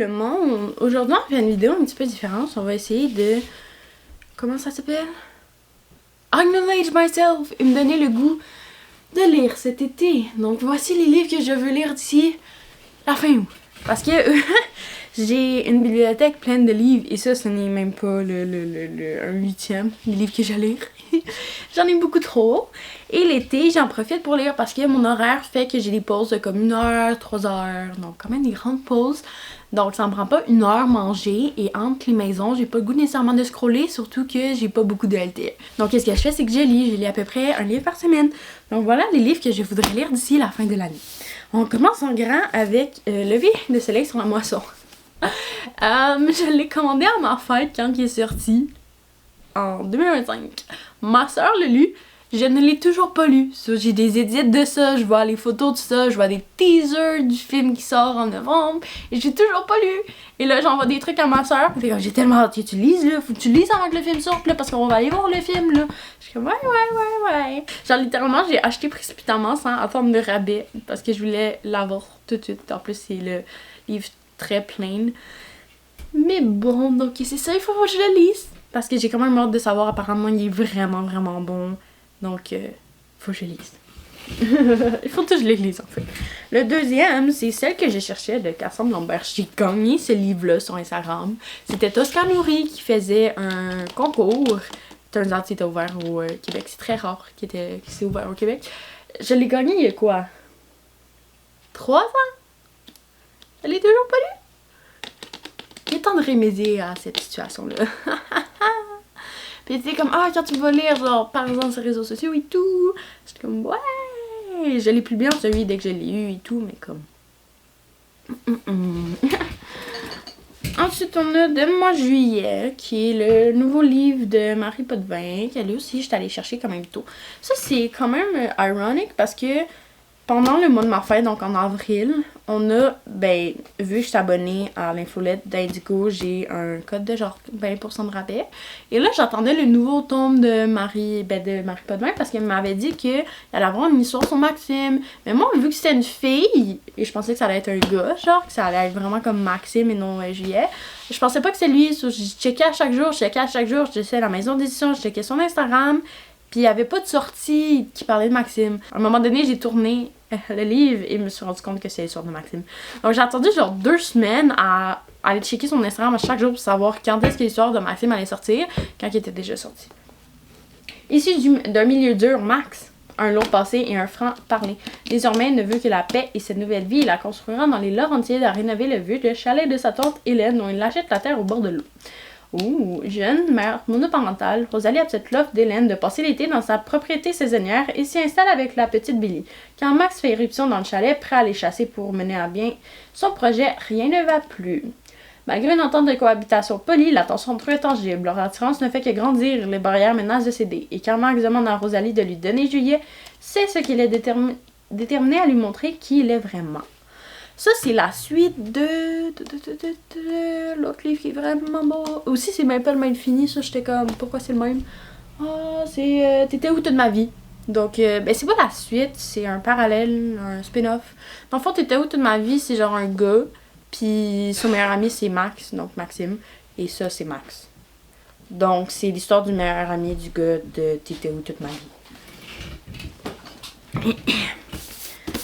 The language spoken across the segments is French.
le monde! Aujourd'hui, on fait une vidéo un petit peu différente. On va essayer de... Comment ça s'appelle? Acknowledge myself! Et me donner le goût de lire cet été. Donc, voici les livres que je veux lire d'ici la fin août. Parce que j'ai une bibliothèque pleine de livres. Et ça, ce n'est même pas un 8e des livres que je lire. J'en ai beaucoup trop. Et l'été, j'en profite pour lire parce que mon horaire fait que j'ai des pauses de comme 1 heure, 3 heures. Donc, quand même des grandes pauses. Donc, ça me prend pas 1 heure manger. Et entre les maisons, j'ai pas le goût nécessairement de scroller. Surtout que j'ai pas beaucoup de LTE. Donc, qu'est-ce que je fais? C'est que je lis à peu près un livre par semaine. Donc, voilà les livres que je voudrais lire d'ici la fin de l'année. On commence en grand avec Lever de soleil sur la moisson. Je l'ai commandé à ma fête quand il est sorti. En 2025. Ma soeur l'a lu. Je ne l'ai toujours pas lu. So, j'ai des édits de ça, je vois les photos de ça, je vois des teasers du film qui sort en novembre. Et j'ai toujours pas lu. Et là, j'envoie des trucs à ma soeur. J'ai tellement hâte que tu lises, là. Faut que tu lises avant que le film sorte, là, parce qu'on va aller voir le film, là. Je suis comme, ouais. Genre, littéralement, j'ai acheté précipitamment sans attendre de rabais. Parce que je voulais l'avoir tout de suite. En plus, c'est le livre très plain. Mais bon, donc c'est ça, il faut que je le lise. Parce que j'ai quand même hâte de savoir, apparemment, il est vraiment, vraiment bon. Donc, faut que je lise. Il faut que je les lise, en fait. Le deuxième, c'est celle que je cherchais de Cassandre Lambert. J'ai gagné ce livre-là sur Instagram. C'était Tosca Nourri qui faisait un concours. Turns out, c'était ouvert au Québec. C'est très rare qu'il s'est ouvert au Québec. Je l'ai gagné il y a quoi? 3 ans? Je l'ai toujours pas lu? Il est temps de remédier à cette situation-là. Puis c'est comme, quand tu vas lire, genre, par exemple, sur les réseaux sociaux et tout. C'est comme, ouais, je l'ai plus bien celui dès que je l'ai eu et tout, mais comme... Ensuite, on a De Moi Juillet, qui est le nouveau livre de Marie Potvin, qu'elle aussi, je suis allée chercher quand même tôt. Ça, c'est quand même ironique parce que pendant le mois de ma fête, donc en avril, on a, vu que je suis abonnée à l'infolette d'Indigo, j'ai un code de genre 20% de rabais. Et là, j'attendais le nouveau tome de Marie Potvin parce qu'elle m'avait dit qu'elle allait avoir une histoire sur Maxime. Mais moi, vu que c'était une fille, et je pensais que ça allait être un gars, genre, que ça allait être vraiment comme Maxime et non Juillet, je pensais pas que c'était lui. Je checkais à chaque jour, je checkais la maison d'édition, je checkais son Instagram. Puis il n'y avait pas de sortie qui parlait de Maxime. À un moment donné, j'ai tourné le livre et me suis rendu compte que c'est l'histoire de Maxime. Donc j'ai attendu genre 2 semaines à aller checker son Instagram à chaque jour pour savoir quand est-ce que l'histoire de Maxime allait sortir, quand il était déjà sorti. Issu d'un milieu dur, Max, un long passé et un franc parler. Désormais, ne veut que la paix et cette nouvelle vie, il la construira dans les Laurentides à rénover le vieux de chalet de sa tante Hélène dont il achète la terre au bord de l'eau. Jeune, mère monoparentale, Rosalie accepte l'offre d'Hélène de passer l'été dans sa propriété saisonnière et s'y installe avec la petite Billy. Quand Max fait éruption dans le chalet, prêt à les chasser pour mener à bien son projet, rien ne va plus. Malgré une entente de cohabitation polie, la tension entre eux est tangible. Leur attirance ne fait que grandir, les barrières menacent de céder. Et quand Max demande à Rosalie de lui donner Juillet, c'est ce qu'il est déterminé à lui montrer qui il est vraiment. Ça, c'est la suite de l'autre livre qui est vraiment beau. Aussi, c'est même pas le même fini. Ça, j'étais comme, pourquoi c'est le même? C'est T'étais où toute ma vie? Donc, c'est pas la suite, c'est un parallèle, un spin-off. Dans le fond, T'étais où toute ma vie, c'est genre un gars. Puis son meilleur ami, c'est Max, donc Maxime. Et ça, c'est Max. Donc, c'est l'histoire du meilleur ami du gars de T'étais où toute ma vie.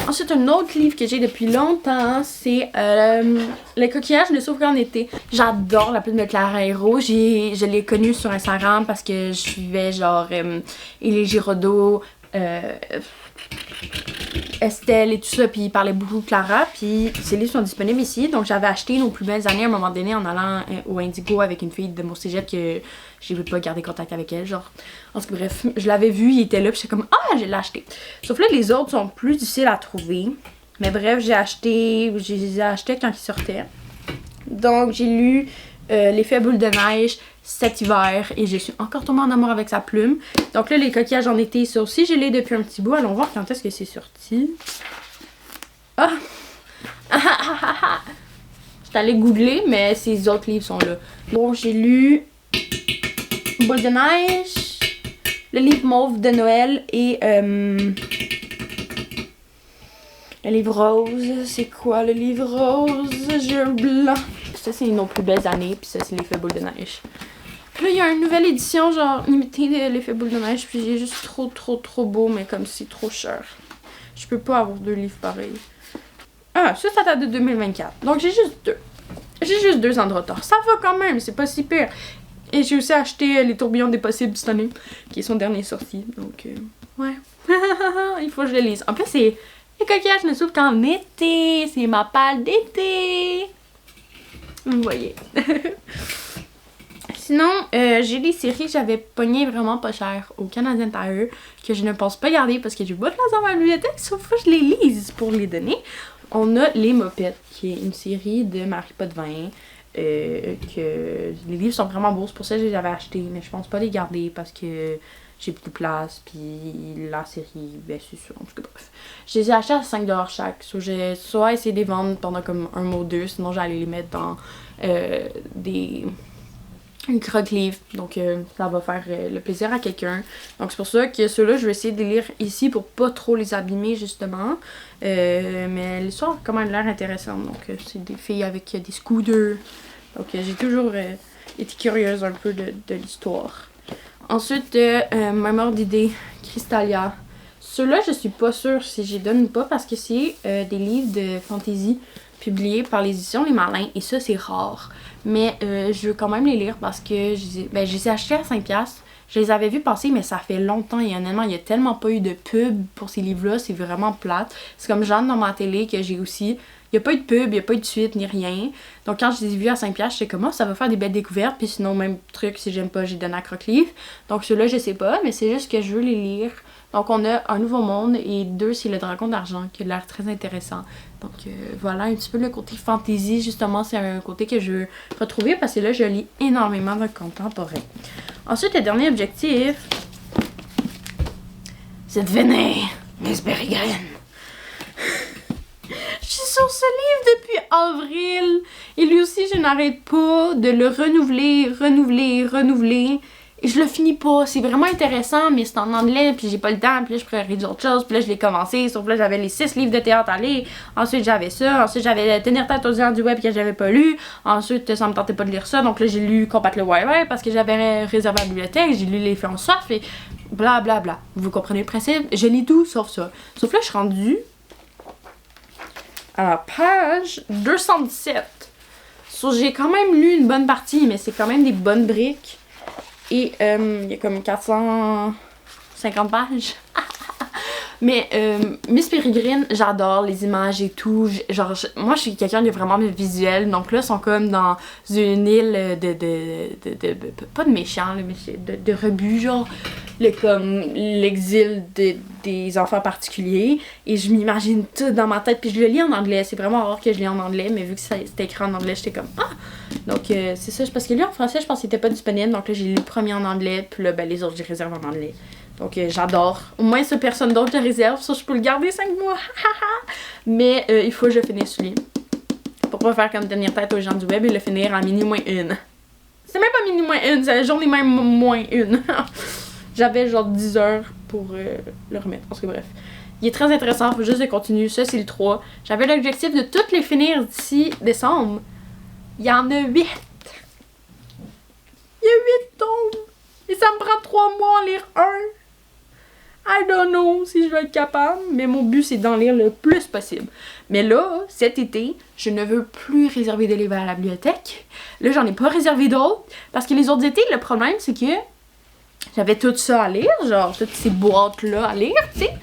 Ensuite, un autre livre que j'ai depuis longtemps, c'est Les coquillages ne s'ouvrent qu'en été. J'adore la plume de Clara Hérault. Je l'ai connue sur Instagram parce que je suivais genre Élie Giraudot, Estelle et tout ça, puis il parlait beaucoup de Clara, puis ces livres sont disponibles ici, donc j'avais acheté Nos plus belles années à un moment donné en allant au Indigo avec une fille de mon cégep que je ne veux pas garder contact avec elle, genre. En tout cas, bref, je l'avais vu, il était là, puis j'étais comme, je l'ai acheté. Sauf là, les autres sont plus difficiles à trouver, mais bref, je les ai achetés quand ils sortaient. Donc, j'ai lu L'effet boule de neige cet hiver et je suis encore tombée en amour avec sa plume. Donc là, Les coquillages en été, ça aussi, je l'ai depuis un petit bout. Allons voir quand est-ce que c'est sorti. J'étais allée googler, mais ces autres livres sont là. Bon, j'ai lu Boule de neige, le livre mauve de Noël et le livre rose. C'est quoi le livre rose? J'ai un blanc. ça, c'est nos plus belles années, puis ça, c'est l'effet boule de neige. Puis là, il y a une nouvelle édition, genre, limitée de l'effet boule de neige, puis j'ai juste trop beau, mais comme c'est trop cher. Je peux pas avoir 2 livres pareils. Ah, ça date de 2024. Donc, j'ai juste 2. J'ai juste 2 ans de retard. Ça va quand même, c'est pas si pire. Et j'ai aussi acheté Les Tourbillons des Possibles cette année, qui est son dernier sorti. Donc, ouais. Il faut que je le lise. En plus, c'est les coquillages ne s'ouvrent qu'en été. C'est ma palle d'été. Vous voyez. Sinon, j'ai des séries que j'avais pognées vraiment pas cher au Canadian Tire, que je ne pense pas garder parce que j'ai pas de place dans ma bibliothèque, sauf que je les lise pour les donner. On a Les Mopettes, qui est une série de Marie Potvin. Que les livres sont vraiment beaux, c'est pour ça que je les avais achetés, mais je pense pas les garder parce que j'ai plus de place, puis la série, ben c'est sûr, en tout cas bref. Je les ai achetés à 5$ chaque, j'ai soit essayé de les vendre pendant comme un mois ou deux, sinon j'allais les mettre dans des croque-livres, donc ça va faire le plaisir à quelqu'un. Donc c'est pour ça que ceux-là, je vais essayer de les lire ici pour pas trop les abîmer justement. Mais l'histoire a quand même l'air intéressante, donc c'est des filles avec des scooters. Donc j'ai toujours été curieuse un peu de l'histoire. Ensuite, Mémoire d'idées, Crystalia. Ceux-là, je suis pas sûre si j'y donne ou pas parce que c'est des livres de fantasy publiés par les éditions Les Malins et ça, c'est rare. Mais je veux quand même les lire parce que je les ai achetés à 5$. Je les avais vus passer, mais ça fait longtemps et honnêtement, il n'y a tellement pas eu de pub pour ces livres-là, c'est vraiment plate. C'est comme Jeanne dans ma télé que j'ai aussi. Il n'y a pas eu de pub, il n'y a pas eu de suite, ni rien. Donc quand je les ai vus à 5$, j'étais comme, oh, ça va faire des belles découvertes. Puis sinon, même truc, si j'aime pas, j'ai donné à croque-livre. Donc ceux-là, je sais pas, mais c'est juste que je veux les lire. Donc on a Un Nouveau Monde et 2, c'est Le Dragon d'Argent, qui a l'air très intéressant. Donc voilà un petit peu le côté fantasy, justement, c'est un côté que je veux retrouver parce que là, je lis énormément de contemporain. Ensuite, le dernier objectif, c'est de devenir Miss Peregrine. Je suis sur ce livre depuis avril et lui aussi, je n'arrête pas de le renouveler. Et je le finis pas, c'est vraiment intéressant, mais c'est en anglais, puis j'ai pas le temps, puis là je priorise autre chose, puis là je l'ai commencé, sauf que là j'avais les 6 livres de théâtre à lire, ensuite j'avais ça, ensuite j'avais Tenir tête aux géants du web que j'avais pas lu, ensuite ça me tentait pas de lire ça, donc là j'ai lu Combattre le Wi-Fi parce que j'avais réservé à la bibliothèque, j'ai lu Les Faits en soif, et blablabla. Vous comprenez le principe? Je lis tout sauf ça. Sauf là je suis rendue à la page 217. So, j'ai quand même lu une bonne partie, mais c'est quand même des bonnes briques. Et il y a comme 450 pages. Mais Miss Peregrine, j'adore les images et tout. Moi, je suis quelqu'un de vraiment visuel. Donc là, ils sont comme dans une île pas de méchants, mais de rebuts, genre. Comme l'exil des enfants particuliers. Et je m'imagine tout dans ma tête. Puis je le lis en anglais. C'est vraiment rare que je lis en anglais. Mais vu que c'était écrit en anglais, j'étais comme ah! Donc c'est ça. Parce que lui en français, je pense qu'il était pas disponible. Donc là, j'ai lu le premier en anglais. Puis là, ben, les autres, j'ai réservé en anglais. Donc j'adore. Au moins, c'est personne d'autre que je réserve. Ça, je peux le garder 5 mois. Mais il faut que je finisse lui. Pour pas faire comme Tenir tête aux gens du web et le finir en minuit -1. C'est même pas minuit -1. C'est la journée même -1. J'avais genre 10 heures pour le remettre. Parce que bref. Il est très intéressant, faut juste le continuer. Ça, c'est le 3. J'avais l'objectif de toutes les finir d'ici décembre. Il y en a 8. Il y a 8 tomes. Et ça me prend 3 mois à lire un. I don't know si je vais être capable. Mais mon but, c'est d'en lire le plus possible. Mais là, cet été, je ne veux plus réserver de livres à la bibliothèque. Là, j'en ai pas réservé d'autres. Parce que les autres étés, le problème, c'est que j'avais tout ça à lire, genre toutes ces boîtes-là à lire, tu sais.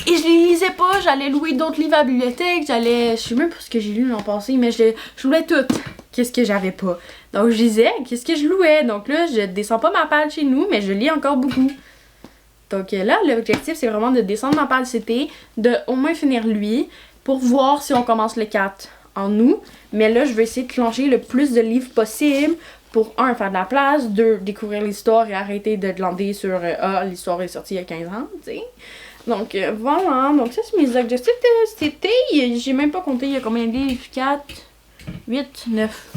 Et je les lisais pas, j'allais louer d'autres livres à la bibliothèque, je sais même pas ce que j'ai lu l'an passé, mais je louais tout. Qu'est-ce que j'avais pas? Donc je lisais, qu'est-ce que je louais? Donc là, je descends pas ma page chez nous, mais je lis encore beaucoup. Donc là, l'objectif, c'est vraiment de descendre ma page CT, de au moins finir lui, pour voir si on commence le 4 en août. Mais là, je vais essayer de clencher le plus de livres possible pour, 1, faire de la place, 2, découvrir l'histoire et arrêter de glander sur l'histoire est sortie il y a 15 ans, tu sais. Donc voilà, donc ça c'est mes objectifs de cet été. J'ai même pas compté, il y a combien de livres? 4, 8, 9.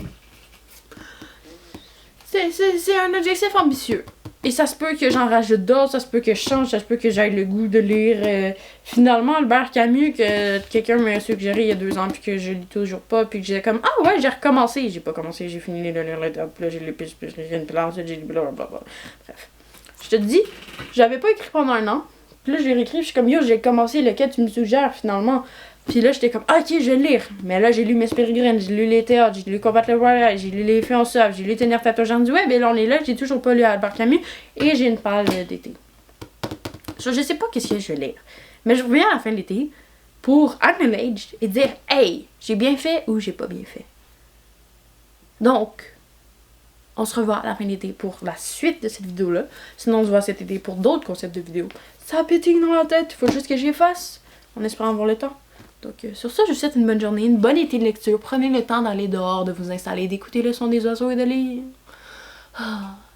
C'est un objectif ambitieux. Et ça se peut que j'en rajoute d'autres, ça se peut que je change, ça se peut que j'aille le goût de lire finalement Albert Camus que quelqu'un m'a suggéré il y a 2 ans puis que je lis toujours pas puis que j'ai comme ah ouais j'ai recommencé, j'ai pas commencé, j'ai fini de lire l'étape, puis là j'ai lu plus une plante, j'ai lu blablabla. Bref. Je te dis, j'avais pas écrit pendant 1 an, puis là j'ai réécrit, je suis comme yo j'ai commencé lequel tu me suggères finalement. Puis là, j'étais comme, ah, ok, je vais lire. Mais là, j'ai lu Miss Peregrine, j'ai lu les théâtres, j'ai lu Combattre le voyage, j'ai lu Les Fées en Sauve, j'ai lu Tenir tête aux gens du web. Et là, on est là, j'ai toujours pas lu Albert Camus. Et j'ai une palle d'été. So, je sais pas qu'est-ce que je vais lire. Mais je reviens à la fin de l'été pour acknowledge et dire, hey, j'ai bien fait ou j'ai pas bien fait. Donc, on se revoit à la fin de l'été pour la suite de cette vidéo-là. Sinon, on se voit cet été pour d'autres concepts de vidéos. Ça pétille dans la tête, il faut juste que j'y fasse. En espérant avoir le temps. Donc, sur ça, je vous souhaite une bonne journée, une bonne été de lecture. Prenez le temps d'aller dehors, de vous installer, d'écouter le son des oiseaux et de lire.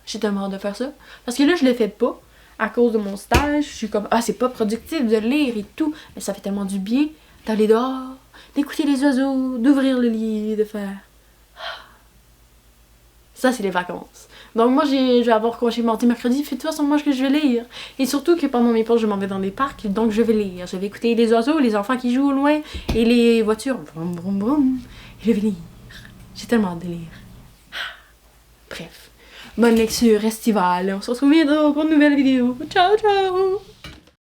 J'ai tellement hâte de faire ça. Parce que là, je le fais pas à cause de mon stage. Je suis comme, ah, c'est pas productif de lire et tout. Mais ça fait tellement du bien d'aller dehors, d'écouter les oiseaux, d'ouvrir le lit, de faire. Ça, c'est les vacances. Donc moi, je vais avoir congé mardi, mercredi, puis de toute façon, moi, que je vais lire. Et surtout que pendant mes pauses, je m'en vais dans des parcs, donc je vais lire. Je vais écouter les oiseaux, les enfants qui jouent au loin, et les voitures. Vroom, vroom, vroom. Et je vais lire. J'ai tellement hâte de lire. Bref. Bonne lecture estivale. On se retrouve bientôt pour une nouvelle vidéo. Ciao, ciao!